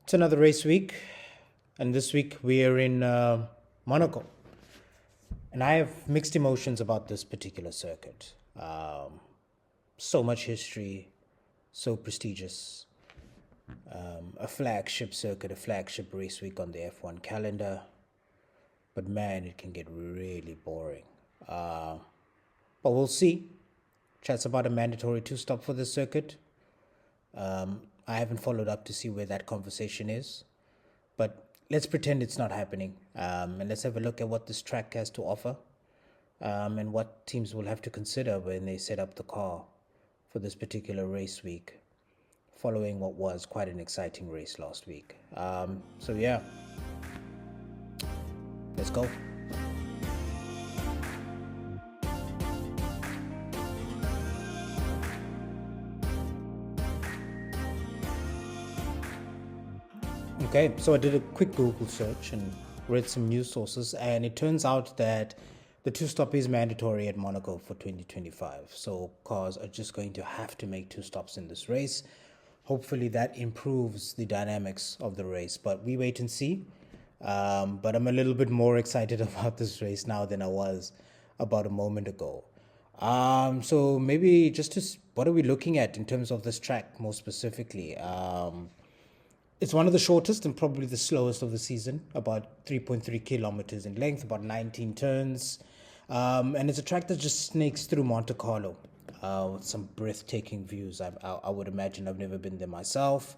It's another race week, and this week we are in Monaco. And I have mixed emotions about this particular circuit. So much history, so prestigious. A flagship circuit, a flagship race week on the F1 calendar. But man, it can get really boring. But we'll see. Chats about a mandatory two-stop for this circuit. I haven't followed up to see where that conversation is. But let's pretend it's not happening. And let's have a look at what this track has to offer. And what teams will have to consider when they set up the car for this particular race week, following what was quite an exciting race last week. So yeah, let's go. Okay, so I did a quick Google search and read some news sources, and it turns out that the two-stop is mandatory at Monaco for 2025. So cars are just going to have to make two stops in this race. Hopefully that improves the dynamics of the race, but we wait and see. But I'm a little bit more excited about this race now than I was about a moment ago. So maybe what are we looking at in terms of this track more specifically? It's one of the shortest and probably the slowest of the season, about 3.3 kilometers in length, about 19 turns. And it's a track that just snakes through Monte Carlo with some breathtaking views. I would imagine. I've never been there myself.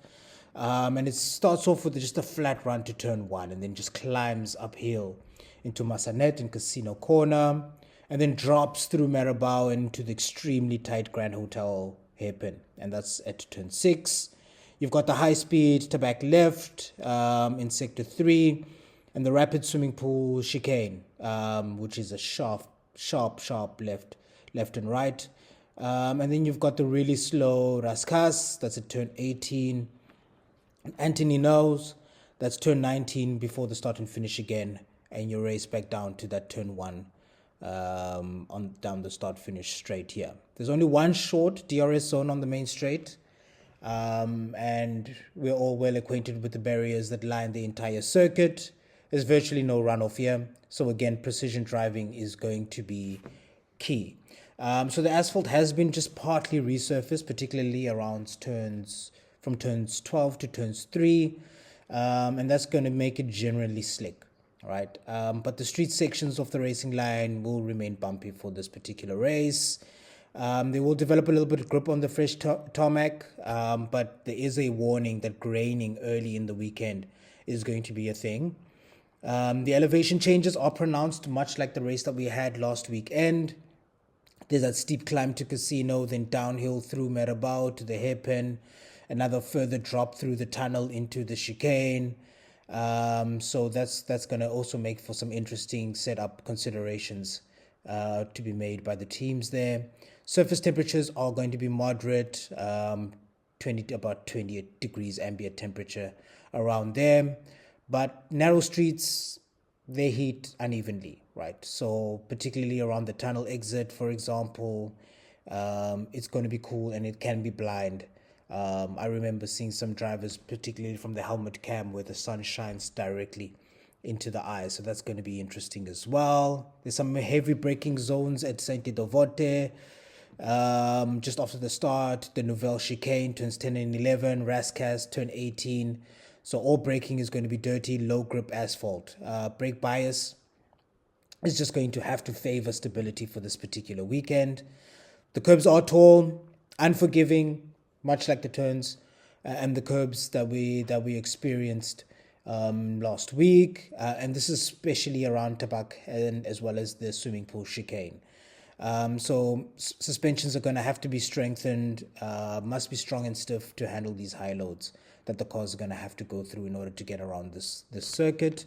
And it starts off with just a flat run to turn one and then just climbs uphill into Massanet and Casino Corner and then drops through Marabao into the extremely tight Grand Hotel hairpin. And that's at turn 6. You've got the high-speed to back left in Sector 3 and the rapid swimming pool chicane, which is a sharp left and right. And then you've got the really slow Raskas, that's at turn 18. Anthony knows, that's turn 19 before the start and finish again. And you race back down to that turn 1 down the start-finish straight here. There's only one short DRS zone on the main straight. And we're all well acquainted with the barriers that line the entire circuit. There's virtually no runoff here. So again, precision driving is going to be key. So the asphalt has been just partly resurfaced, particularly around from turns 12 to turns 3. And that's going to make it generally slick, right? But the street sections of the racing line will remain bumpy for this particular race. They will develop a little bit of grip on the fresh tarmac, but there is a warning that graining early in the weekend is going to be a thing. The elevation changes are pronounced, much like the race that we had last weekend. There's that steep climb to Casino, then downhill through Marabao to the hairpin, another further drop through the tunnel into the chicane. So that's going to also make for some interesting setup considerations to be made by the teams there. Surface temperatures are going to be moderate, about 28 degrees ambient temperature around there. But narrow streets, they heat unevenly, right? So particularly around the tunnel exit, for example, it's going to be cool and it can be blind. I remember seeing some drivers, particularly from the helmet cam, where the sun shines directly into the eye. So that's going to be interesting as well. There's some heavy braking zones at Saint-Dovote. Just after the start, the Nouvelle chicane turns 10 and 11, Raskas turn 18. So all braking is going to be dirty, low grip asphalt. Brake bias is just going to have to favor stability for this particular weekend. The curbs are tall, unforgiving, much like the turns and the curbs that we experienced last week, and this is especially around Paddock and as well as the swimming pool chicane. So suspensions are going to have to be strengthened, must be strong and stiff to handle these high loads that the cars are going to have to go through in order to get around this circuit.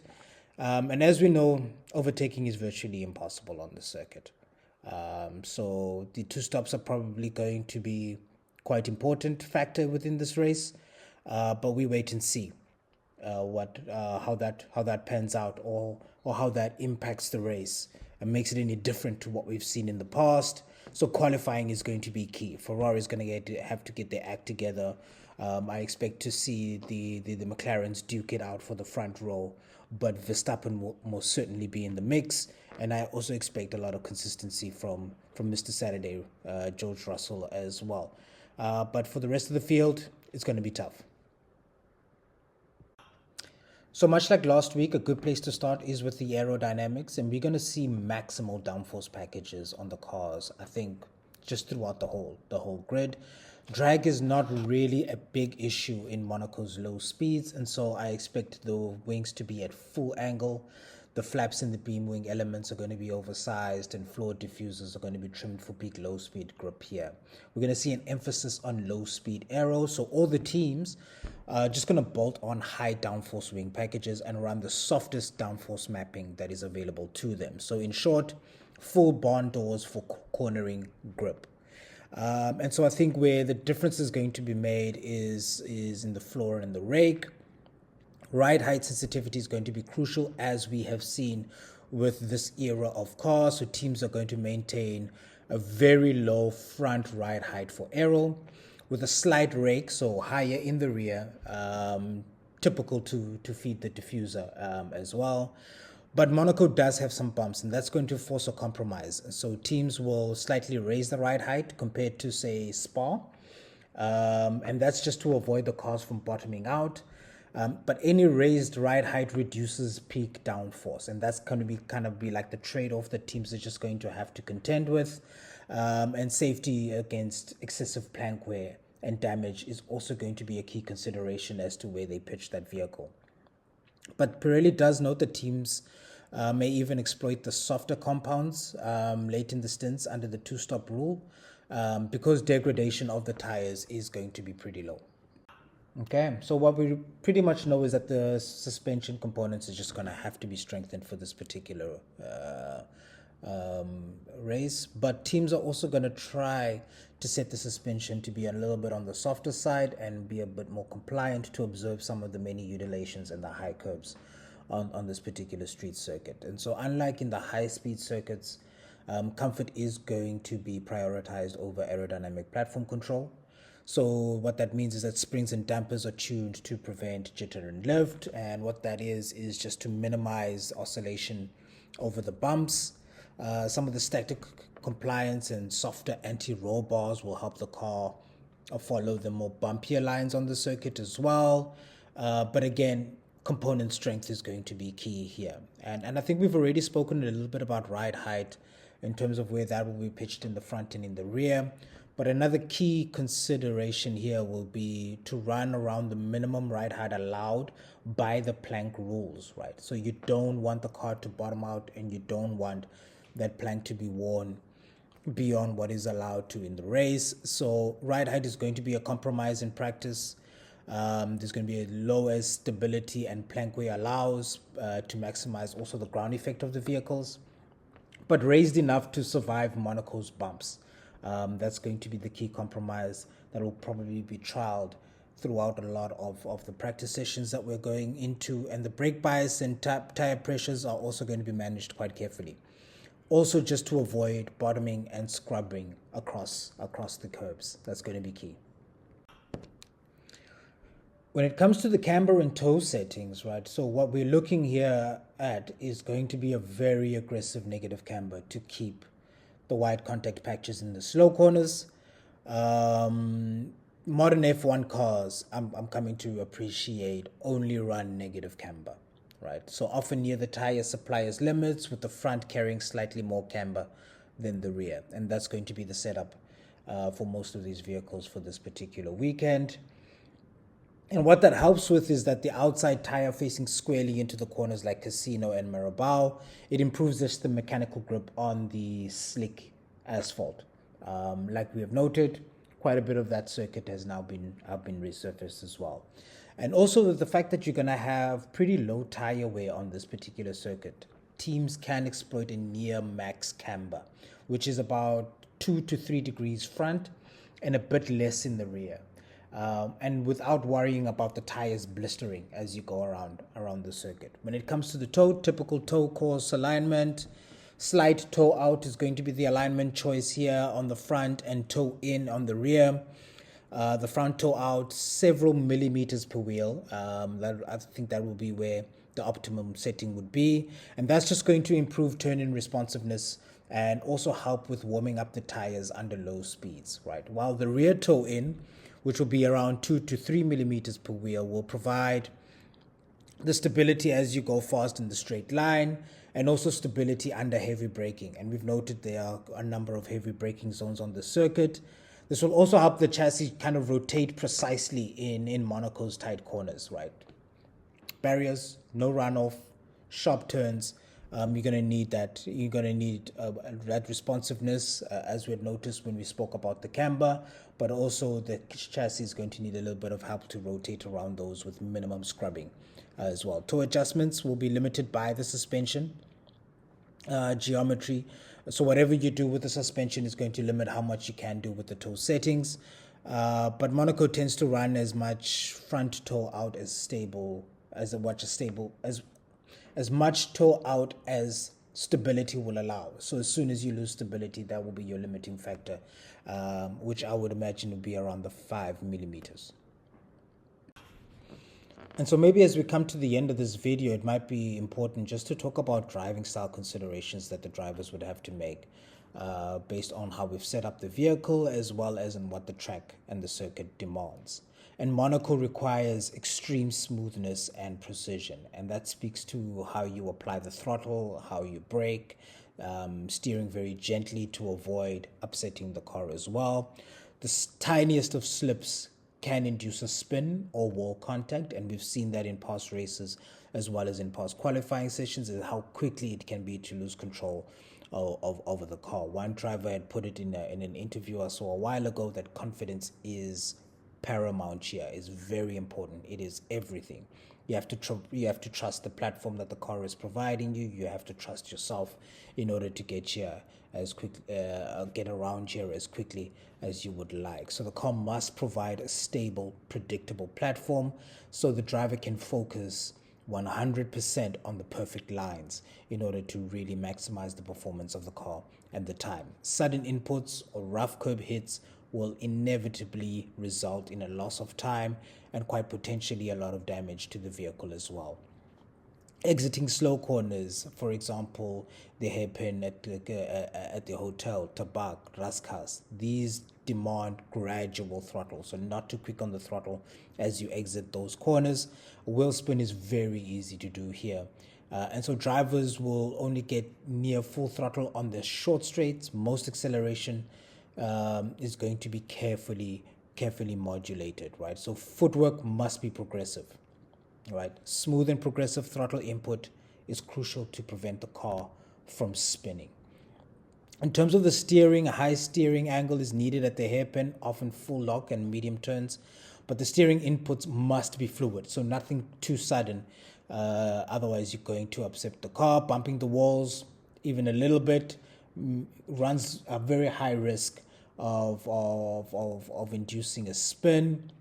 And as we know, overtaking is virtually impossible on the circuit. So the two stops are probably going to be quite important factor within this race, but we wait and see how that pans out, or how that impacts the race and makes it any different to what we've seen in the past. So qualifying is going to be key. Ferrari is going to have to get their act together. I expect to see the McLarens duke it out for the front row, but Verstappen will most certainly be in the mix. And I also expect a lot of consistency from Mr. Saturday, George Russell as well. But for the rest of the field, it's going to be tough. So much like last week, a good place to start is with the aerodynamics, and we're going to see maximal downforce packages on the cars, I think, just throughout the whole grid. Drag is not really a big issue in Monaco's low speeds, and so I expect the wings to be at full angle. The flaps and the beam wing elements are going to be oversized, and floor diffusers are going to be trimmed for peak low speed grip here. We're going to see an emphasis on low speed aero, so all the teams are just going to bolt on high downforce wing packages and run the softest downforce mapping that is available to them. So in short, full barn doors for cornering grip. And so I think where the difference is going to be made is in the floor and the rake. Ride height sensitivity is going to be crucial, as we have seen with this era of cars. So teams are going to maintain a very low front ride height for aero, with a slight rake, so higher in the rear, typical to feed the diffuser as well. But Monaco does have some bumps, and that's going to force a compromise. So teams will slightly raise the ride height compared to, say, Spa. And that's just to avoid the cars from bottoming out. But any raised ride height reduces peak downforce, and that's going to be kind of like the trade-off that teams are just going to have to contend with. And safety against excessive plank wear and damage is also going to be a key consideration as to where they pitch that vehicle. But Pirelli does note that teams may even exploit the softer compounds late in the stints under the two-stop rule, because degradation of the tires is going to be pretty low. Okay, so what we pretty much know is that the suspension components are just going to have to be strengthened for this particular race. But teams are also going to try to set the suspension to be a little bit on the softer side and be a bit more compliant to observe some of the many undulations and the high curbs on this particular street circuit. And so unlike in the high-speed circuits, comfort is going to be prioritized over aerodynamic platform control. So what that means is that springs and dampers are tuned to prevent jitter and lift, and what that is just to minimize oscillation over the bumps. Some of the static compliance and softer anti-roll bars will help the car follow the more bumpier lines on the circuit as well. But again, component strength is going to be key here. And I think we've already spoken a little bit about ride height in terms of where that will be pitched in the front and in the rear. But another key consideration here will be to run around the minimum ride height allowed by the plank rules, right? So you don't want the car to bottom out, and you don't want that plank to be worn beyond what is allowed to in the race. So ride height is going to be a compromise in practice. There's going to be a low as stability and plank wear allows to maximize also the ground effect of the vehicles, but raised enough to survive Monaco's bumps. That's going to be the key compromise that will probably be trialed throughout a lot of the practice sessions that we're going into. And the brake bias and tire pressures are also going to be managed quite carefully. Also, just to avoid bottoming and scrubbing across the curbs. That's going to be key. When it comes to the camber and toe settings, right, so what we're looking here at is going to be a very aggressive negative camber to keep the wide contact patches in the slow corners. Modern F1 cars, I'm coming to appreciate, only run negative camber, right? So often near the tire supplier's limits, with the front carrying slightly more camber than the rear. And that's going to be the setup for most of these vehicles for this particular weekend. And what that helps with is that the outside tire facing squarely into the corners like Casino and Marabao, it improves just the mechanical grip on the slick asphalt. Like we have noted, quite a bit of that circuit has now been resurfaced as well. And also the fact that you're going to have pretty low tire wear on this particular circuit, teams can exploit a near max camber, which is about 2 to 3 degrees front and a bit less in the rear. And without worrying about the tires blistering as you go around the circuit. When it comes to the toe, typical toe course alignment, Slight toe out is going to be the alignment choice here on the front, and toe in on the rear. The front toe out several millimeters per wheel. I think that will be where the optimum setting would be, and that's just going to improve turn-in responsiveness and also help with warming up the tires under low speeds, right? While the rear toe in, which will be around 2 to 3 millimeters per wheel, will provide the stability as you go fast in the straight line, and also stability under heavy braking. And we've noted there are a number of heavy braking zones on the circuit. This will also help the chassis kind of rotate precisely in Monaco's tight corners, right? Barriers, no runoff, sharp turns. You're going to need that. You're going to need that responsiveness, as we had noticed when we spoke about the camber, but also the chassis is going to need a little bit of help to rotate around those with minimum scrubbing as well. Toe adjustments will be limited by the suspension geometry. So whatever you do with the suspension is going to limit how much you can do with the toe settings. But Monaco tends to run as much front toe out as stable as as much toe out as stability will allow. So as soon as you lose stability, that will be your limiting factor, which I would imagine would be around the 5 millimeters. And so maybe as we come to the end of this video, it might be important just to talk about driving style considerations that the drivers would have to make based on how we've set up the vehicle, as well as in what the track and the circuit demands. And Monaco requires extreme smoothness and precision, and that speaks to how you apply the throttle, how you brake, steering very gently to avoid upsetting the car as well. The tiniest of slips can induce a spin or wall contact, and we've seen that in past races as well as in past qualifying sessions, and how quickly it can be to lose control over the car. One driver had put it in an interview I saw a while ago that confidence is paramount here, is very important. It is everything. You have to trust the platform that the car is providing you. You have to trust yourself in order to get here get around here as quickly as you would like. So the car must provide a stable, predictable platform so the driver can focus 100% on the perfect lines in order to really maximize the performance of the car and the time. Sudden inputs or rough curb hits will inevitably result in a loss of time and quite potentially a lot of damage to the vehicle as well. Exiting slow corners, for example, the hairpin at the hotel, Paddock, Raskas, these demand gradual throttle, so not too quick on the throttle as you exit those corners. Wheel spin is very easy to do here. And so drivers will only get near full throttle on the short straights. Most acceleration is going to be carefully modulated, right? So footwork must be progressive, right? Smooth and progressive throttle input is crucial to prevent the car from spinning. In terms of the steering, a high steering angle is needed at the hairpin, often full lock and medium turns, but the steering inputs must be fluid, so nothing too sudden. Otherwise, you're going to upset the car. Bumping the walls even a little bit runs a very high risk of inducing a spin.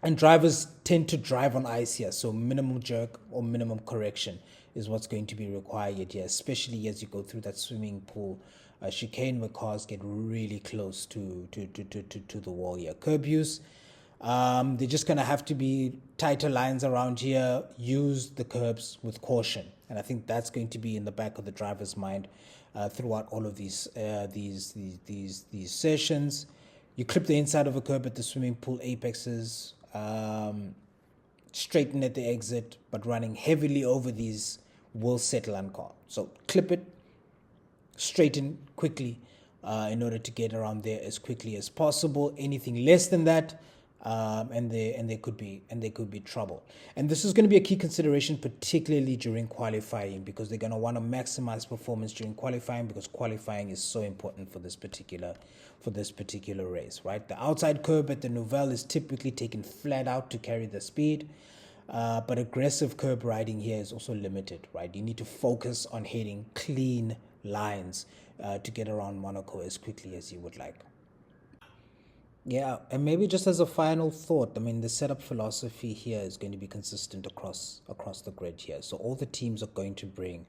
And drivers tend to drive on ice here, so minimum jerk or minimum correction is what's going to be required here, especially as you go through that swimming pool chicane where cars get really close to the wall here. Curb use, they're just going to have to be tighter lines around here. Use the curbs with caution, and I think that's going to be in the back of the driver's mind throughout all of these sessions. You clip the inside of a curb at the swimming pool apexes, straighten at the exit, but running heavily over these will settle on car. So clip it, straighten quickly in order to get around there as quickly as possible. Anything less than that, and there could be trouble. And this is going to be a key consideration, particularly during qualifying, because they're going to want to maximize performance during qualifying, because qualifying is so important for this particular race, right? The outside curb at the Nouvelle is typically taken flat out to carry the speed, but aggressive curb riding here is also limited, right? You need to focus on hitting clean lines to get around Monaco as quickly as you would like. Yeah, and maybe just as a final thought, I mean, the setup philosophy here is going to be consistent across the grid here. So all the teams are going to bring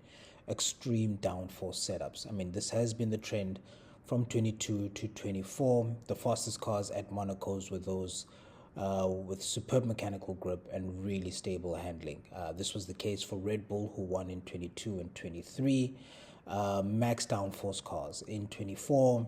extreme downforce setups. I mean, this has been the trend from 22 to 24. The fastest cars at Monaco's were those with superb mechanical grip and really stable handling. This was the case for Red Bull, who won in 22 and 23. Max downforce cars in 24.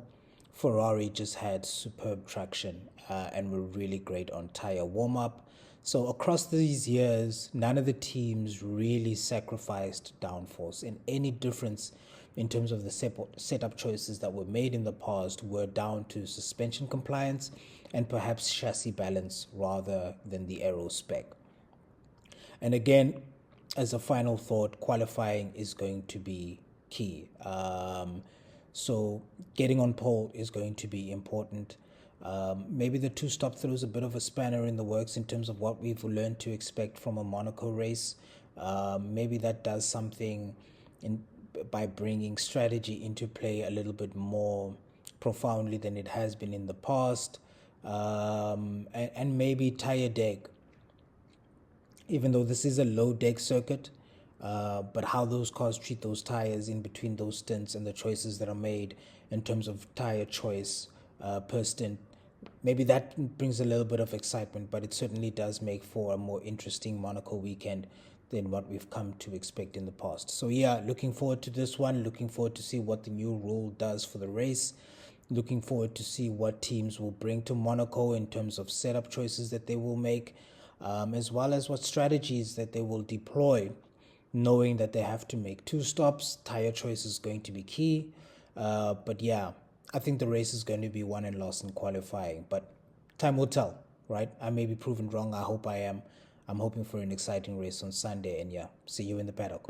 Ferrari just had superb traction and were really great on tire warm-up. So across these years, none of the teams really sacrificed downforce. And any difference in terms of the setup choices that were made in the past were down to suspension compliance and perhaps chassis balance rather than the aero spec. And again, as a final thought, qualifying is going to be key. So getting on pole is going to be important. Maybe the two-stop throws a bit of a spanner in the works in terms of what we've learned to expect from a Monaco race. Maybe that does something by bringing strategy into play a little bit more profoundly than it has been in the past. And maybe tire deck, even though this is a low deck circuit, but how those cars treat those tires in between those stints and the choices that are made in terms of tire choice per stint, maybe that brings a little bit of excitement, but it certainly does make for a more interesting Monaco weekend than what we've come to expect in the past. So yeah, looking forward to this one, looking forward to see what the new rule does for the race, looking forward to see what teams will bring to Monaco in terms of setup choices that they will make, as well as what strategies that they will deploy, knowing that they have to make two stops. Tire choice is going to be key. But yeah, I think the race is going to be won and lost in qualifying, but time will tell, right? I may be proven wrong. I hope I am. I'm hoping for an exciting race on Sunday, and yeah, see you in the paddock.